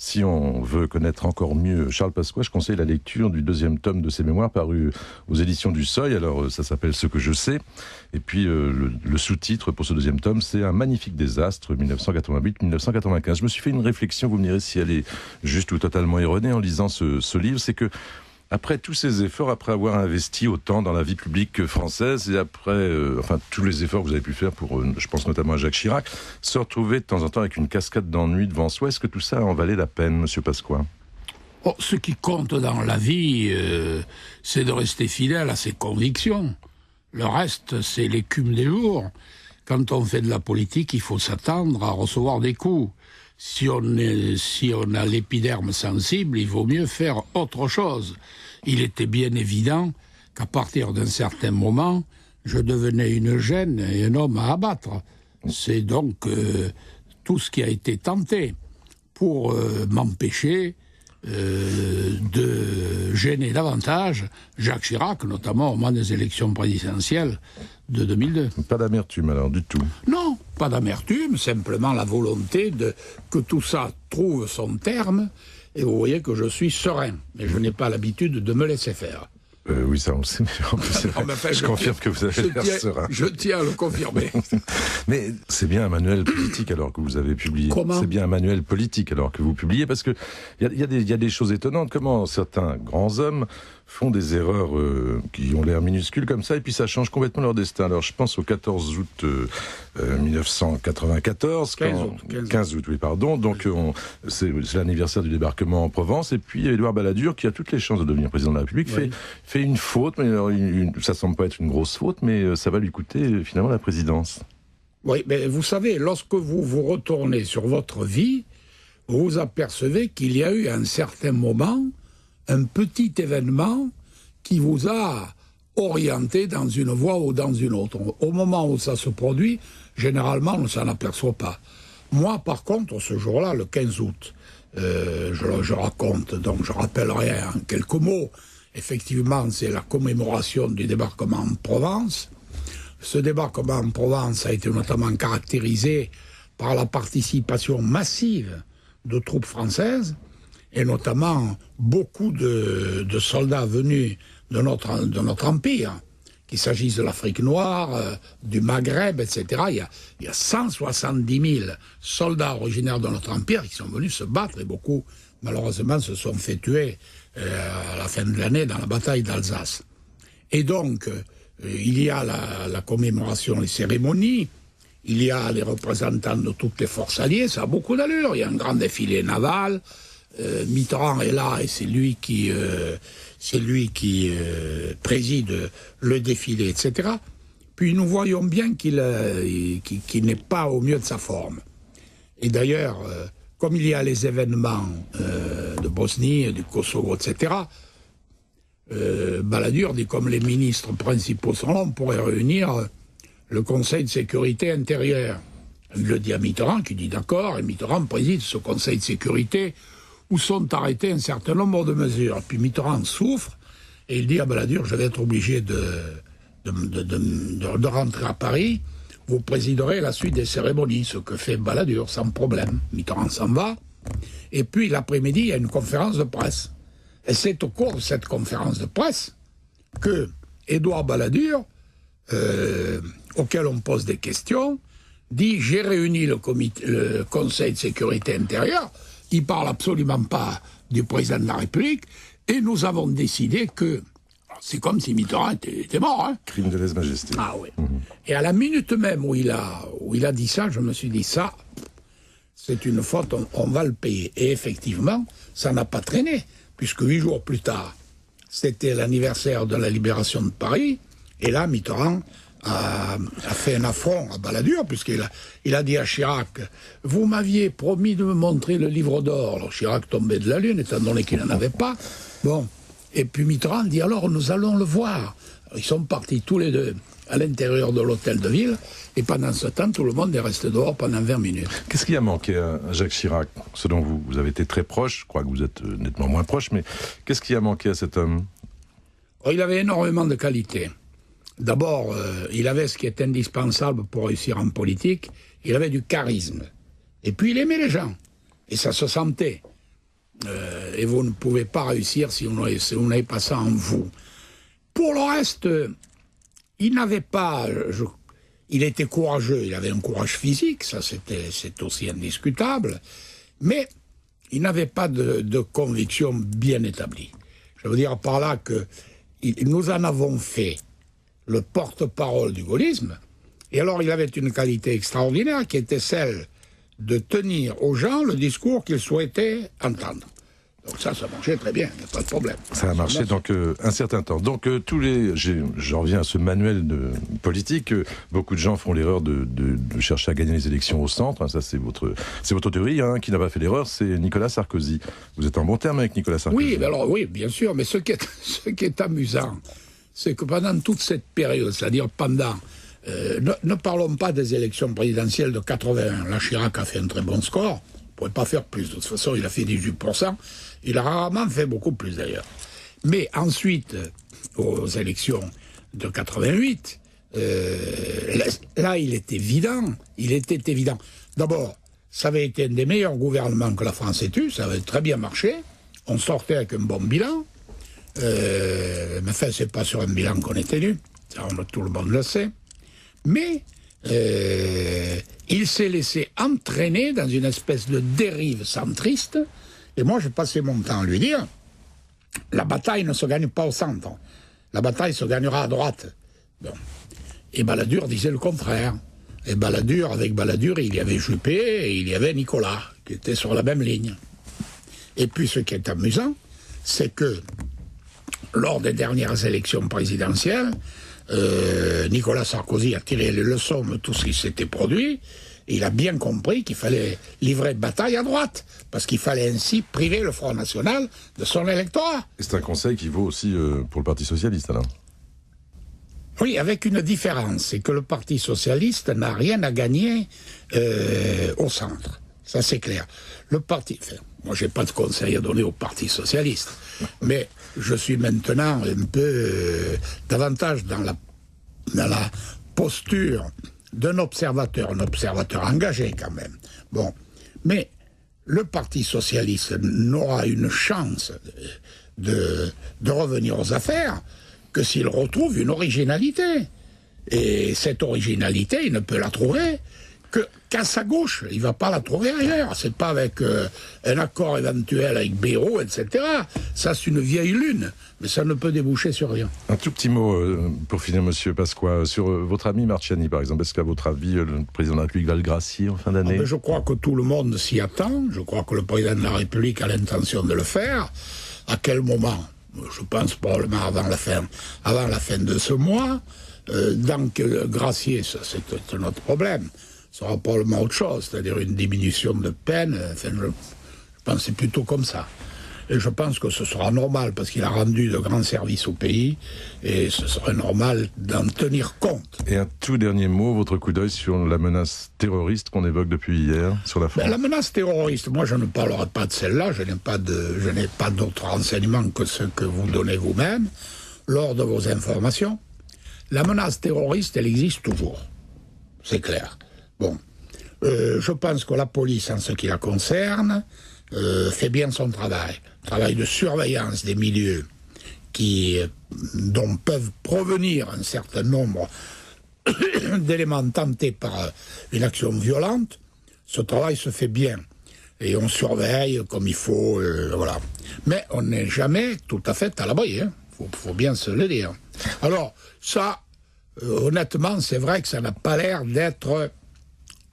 Si on veut connaître encore mieux Charles Pasqua, je conseille la lecture du 2e tome de ses mémoires paru aux éditions du Seuil. Alors ça s'appelle Ce que je sais. Et puis le sous-titre pour ce 2e tome, c'est Un magnifique désastre, 1988-1995. Je me suis fait une réflexion, vous me direz si elle est juste ou totalement erronée en lisant ce livre, c'est que après tous ces efforts, après avoir investi autant dans la vie publique française et après tous les efforts que vous avez pu faire pour, je pense notamment à Jacques Chirac, se retrouver de temps en temps avec une cascade d'ennuis devant soi, est-ce que tout ça en valait la peine, Monsieur Pasqua ? Ce qui compte dans la vie, c'est de rester fidèle à ses convictions. Le reste, c'est l'écume des jours. Quand on fait de la politique, il faut s'attendre à recevoir des coups. Si on a l'épiderme sensible, il vaut mieux faire autre chose. Il était bien évident qu'à partir d'un certain moment, je devenais une gêne et un homme à abattre. C'est donc tout ce qui a été tenté pour m'empêcher de gêner davantage Jacques Chirac, notamment au moment des élections présidentielles de 2002. Pas d'amertume alors, du tout? Non, pas d'amertume, simplement la volonté que tout ça trouve son terme, et vous voyez que je suis serein, mais je n'ai pas l'habitude de me laisser faire. Oui, ça on le sait, mais en plus, c'est vrai. Je confirme que vous avez l'air serein. Je tiens à le confirmer. Mais c'est bien un manuel politique alors que vous avez publié. Comment ? C'est bien un manuel politique alors que vous publiez, parce que il y a des choses étonnantes. Comment certains grands hommes font des erreurs qui ont l'air minuscules comme ça, et puis ça change complètement leur destin. Alors je pense au 14 août 1994. 15 août, oui, pardon. Donc c'est l'anniversaire du débarquement en Provence, et puis Édouard Balladur, qui a toutes les chances de devenir président de la République, fait une faute, mais ça semble pas être une grosse faute, mais ça va lui coûter finalement la présidence. Oui, mais vous savez, lorsque vous vous retournez sur votre vie, vous apercevez qu'il y a eu à un certain moment un petit événement qui vous a orienté dans une voie ou dans une autre. Au moment où ça se produit, généralement, on ne s'en aperçoit pas. Moi, par contre, ce jour-là, le 15 août, je raconte, donc je rappellerai en quelques mots, effectivement, c'est la commémoration du débarquement en Provence. Ce débarquement en Provence a été notamment caractérisé par la participation massive de troupes françaises, et notamment beaucoup de soldats venus de notre empire, qu'il s'agisse de l'Afrique noire, du Maghreb, etc. Il y a 170 000 soldats originaires de notre empire qui sont venus se battre, et beaucoup, malheureusement, se sont fait tuer à la fin de l'année dans la bataille d'Alsace. Et donc, il y a la commémoration, les cérémonies, il y a les représentants de toutes les forces alliées, ça a beaucoup d'allure, il y a un grand défilé naval, Mitterrand est là et c'est lui qui préside le défilé, etc. Puis nous voyons bien qu'il n'est pas au mieux de sa forme. Et d'ailleurs, comme il y a les événements de Bosnie, du Kosovo, etc., Balladur dit, comme les ministres principaux sont là, on pourrait réunir le Conseil de sécurité intérieure. Il le dit à Mitterrand, qui dit d'accord, et Mitterrand préside ce Conseil de sécurité où sont arrêtées un certain nombre de mesures. Puis Mitterrand souffre, et il dit à Balladur, je vais être obligé de rentrer à Paris, vous présiderez la suite des cérémonies, ce que fait Balladur, sans problème. Mitterrand s'en va, et puis l'après-midi, il y a une conférence de presse. Et c'est au cours de cette conférence de presse que Édouard Balladur, auquel on pose des questions, dit « J'ai réuni le Conseil de sécurité intérieure », il ne parle absolument pas du président de la République, et nous avons décidé que... C'est comme si Mitterrand était mort. Hein. Crime de lèse-majesté. Ah oui. Et à la minute même où il a dit ça, je me suis dit, ça, c'est une faute, on va le payer. Et effectivement, ça n'a pas traîné, puisque 8 jours plus tard, c'était l'anniversaire de la libération de Paris, et là, Mitterrand a fait un affront à Balladur, puisqu'il a dit à Chirac, vous m'aviez promis de me montrer le livre d'or. Alors Chirac tombait de la lune, étant donné qu'il n'en avait pas. Bon, et puis Mitterrand dit, alors nous allons le voir. Alors, ils sont partis tous les deux à l'intérieur de l'hôtel de ville, et pendant ce temps, tout le monde est resté dehors pendant 20 minutes. Qu'est-ce qui a manqué à Jacques Chirac? Selon vous, vous avez été très proche, je crois que vous êtes nettement moins proche, mais qu'est-ce qui a manqué à cet homme? Il avait énormément de qualités. D'abord, il avait ce qui est indispensable pour réussir en politique, il avait du charisme. Et puis il aimait les gens, et ça se sentait. et vous ne pouvez pas réussir si vous n'avez pas ça en vous. Pour le reste, il n'avait pas... il était courageux, il avait un courage physique, ça c'est aussi indiscutable, mais il n'avait pas de conviction bien établie. Je veux dire par là que nous en avons fait le porte-parole du gaullisme, et alors il avait une qualité extraordinaire qui était celle de tenir aux gens le discours qu'ils souhaitaient entendre. Donc ça marchait très bien, il n'y a pas de problème. Ça a marché donc un certain temps. Donc j'en reviens à ce manuel politique. Beaucoup de gens font l'erreur de chercher à gagner les élections au centre. Ça c'est votre théorie. Qui n'a pas fait l'erreur, c'est Nicolas Sarkozy. Vous êtes en bon terme avec Nicolas Sarkozy? Oui, bien sûr. Mais ce qui est amusant, c'est que pendant toute cette période, c'est-à-dire pendant... ne parlons pas des élections présidentielles de 81. Là, Chirac a fait un très bon score. On ne pourrait pas faire plus. De toute façon, il a fait 18%. Il a rarement fait beaucoup plus, d'ailleurs. Mais ensuite, aux élections de 88, là, il était évident. D'abord, ça avait été un des meilleurs gouvernements que la France ait eu. Ça avait très bien marché. On sortait avec un bon bilan. Mais enfin, c'est pas sur un bilan qu'on est élu. Ça, tout le monde le sait. Mais il s'est laissé entraîner dans une espèce de dérive centriste. Et moi, j'ai passé mon temps à lui dire, la bataille ne se gagne pas au centre. La bataille se gagnera à droite. Bon. Et Balladur disait le contraire. Et avec Balladur, il y avait Juppé et il y avait Nicolas, qui étaient sur la même ligne. Et puis, ce qui est amusant, c'est que lors des dernières élections présidentielles, Nicolas Sarkozy a tiré les leçons de tout ce qui s'était produit. Et il a bien compris qu'il fallait livrer de bataille à droite, parce qu'il fallait ainsi priver le Front National de son électorat. Et c'est un conseil qui vaut aussi pour le Parti Socialiste, alors? Oui, avec une différence, c'est que le Parti Socialiste n'a rien à gagner au centre. Ça, c'est clair. Moi, j'ai pas de conseil à donner au Parti Socialiste, mais je suis maintenant un peu davantage dans la posture d'un observateur, un observateur engagé quand même. Bon, mais le Parti Socialiste n'aura une chance de revenir aux affaires que s'il retrouve une originalité. Et cette originalité, il ne peut la trouver qu'à sa gauche. Il ne va pas la trouver ailleurs. C'est pas avec un accord éventuel avec Bayrou, etc. Ça, c'est une vieille lune. Mais ça ne peut déboucher sur rien. Un tout petit mot pour finir, Monsieur Pasqua, sur votre ami Marchiani, par exemple. Est-ce qu'à votre avis, le président de la République va le gracier en fin d'année? Je crois que tout le monde s'y attend. Je crois que le président de la République a l'intention de le faire. À quel moment? Je pense probablement avant la fin de ce mois. Donc, gracier, ça, c'est un autre problème. Ça sera probablement autre chose, c'est-à-dire une diminution de peine. Enfin, je pense que c'est plutôt comme ça. Et je pense que ce sera normal, parce qu'il a rendu de grands services au pays, et ce serait normal d'en tenir compte. Et un tout dernier mot, votre coup d'œil sur la menace terroriste qu'on évoque depuis hier sur la France. La menace terroriste, moi je ne parlerai pas de celle-là, je n'ai pas d'autres renseignements que ceux que vous donnez vous-même lors de vos informations. La menace terroriste, elle existe toujours, c'est clair. Bon, je pense que la police, en ce qui la concerne, fait bien son travail de surveillance des milieux dont peuvent provenir un certain nombre d'éléments tentés par une action violente. Ce travail se fait bien et on surveille comme il faut, voilà. Mais on n'est jamais tout à fait à l'abri, hein. Faut bien se le dire. Alors ça, honnêtement, c'est vrai que ça n'a pas l'air d'être,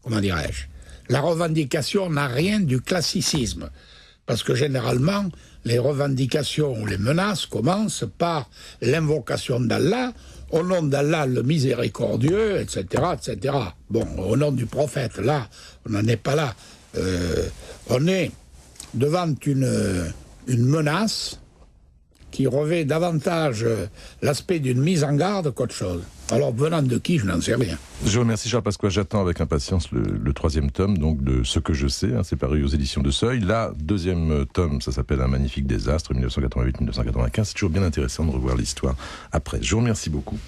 comment dirais-je, la revendication n'a rien du classicisme. Parce que généralement, les revendications ou les menaces commencent par l'invocation d'Allah, au nom d'Allah le miséricordieux, etc., etc. Bon, au nom du prophète, là, on n'en est pas là. On est devant une menace qui revêt davantage l'aspect d'une mise en garde qu'autre chose. Alors, venant de qui, je n'en sais rien. Je vous remercie, Charles Pasqua. J'attends avec impatience le troisième tome, donc de Ce que je sais, c'est paru aux éditions de Seuil. La deuxième tome, ça s'appelle Un magnifique désastre, 1988-1995. C'est toujours bien intéressant de revoir l'histoire après. Je vous remercie beaucoup.